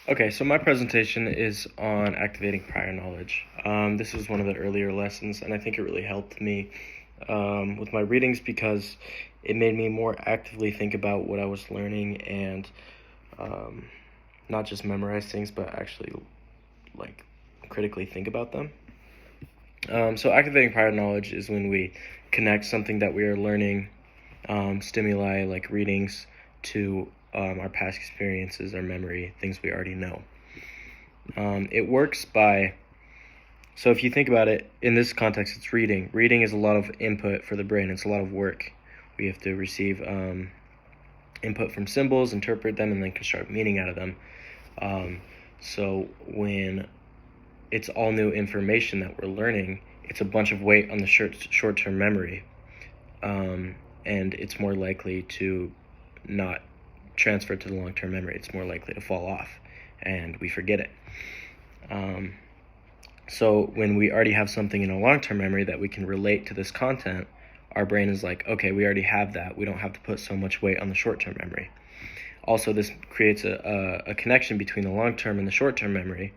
Okay, so my presentation is on activating prior knowledge. This is one of the earlier lessons, and I think it really helped me with my readings because it made me more actively think about what I was learning and um, not just memorize things, but actually like critically think about them. So activating prior knowledge is when we connect something that we are learning, stimuli like readings, to our past experiences, our memory, things we already know. It works by, so if you think about it, in this context, it's reading. Reading is a lot of input for the brain. It's a lot of work. We have to receive input from symbols, interpret them, and then construct meaning out of them. So when it's all new information that we're learning, it's a bunch of weight on the short-term memory, and it's more likely to not transfer to the long-term memory. It's more likely to fall off, and we forget it. So when we already have something in a long-term memory that we can relate to this content, our brain is like, okay, we already have that. We don't have to put so much weight on the short-term memory. Also, this creates a connection between the long-term and the short-term memory,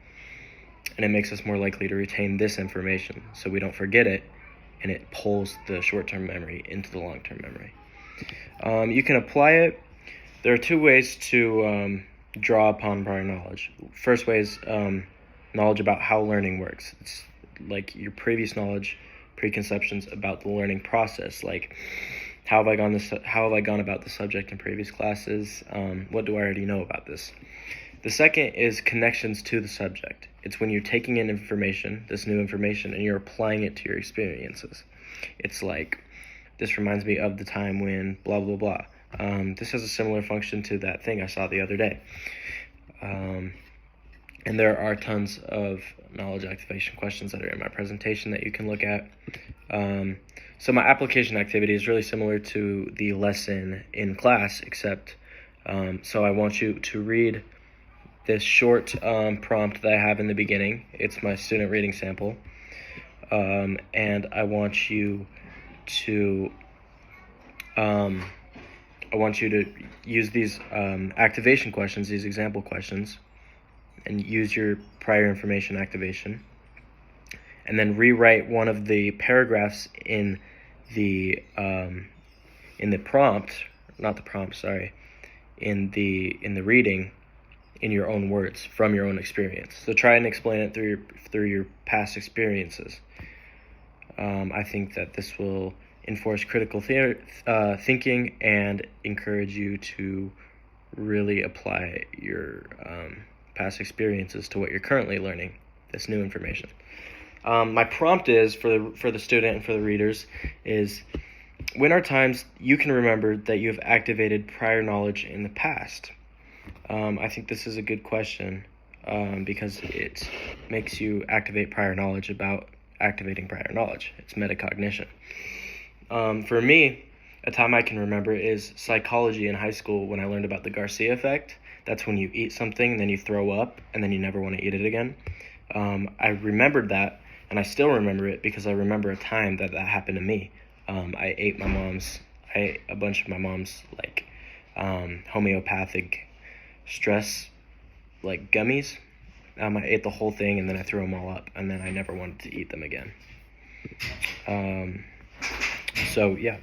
and it makes us more likely to retain this information so we don't forget it, and it pulls the short-term memory into the long-term memory. You can apply it. There are two ways to draw upon prior knowledge. First way is knowledge about how learning works. It's like your previous knowledge, preconceptions about the learning process, like how have I gone about the subject in previous classes? What do I already know about this? The second is connections to the subject. It's when you're taking in information, this new information, and you're applying it to your experiences. It's like, this reminds me of the time when blah, blah, blah. This has a similar function to that thing I saw the other day. And there are tons of knowledge activation questions that are in my presentation that you can look at. So my application activity is really similar to the lesson in class, except so I want you to read this short prompt that I have in the beginning. It's my student reading sample. And I want you to use these activation questions, these example questions, and use your prior information activation, and then rewrite one of the paragraphs in the prompt, not the prompt, sorry, in the reading, in your own words, from your own experience. So try and explain it through your past experiences. I think that this will enforce critical thinking and encourage you to really apply your past experiences to what you're currently learning, this new information. My prompt is for the student and for the readers is, when are times you can remember that you have activated prior knowledge in the past? I think this is a good question because it makes you activate prior knowledge about activating prior knowledge. It's metacognition. For me, a time I can remember is psychology in high school when I learned about the Garcia effect. That's when you eat something, then you throw up, and then you never want to eat it again. I remembered that, and I still remember it because I remember a time that happened to me. I ate a bunch of my mom's like homeopathic stress like gummies. I ate the whole thing and then I threw them all up, and then I never wanted to eat them again. So yeah.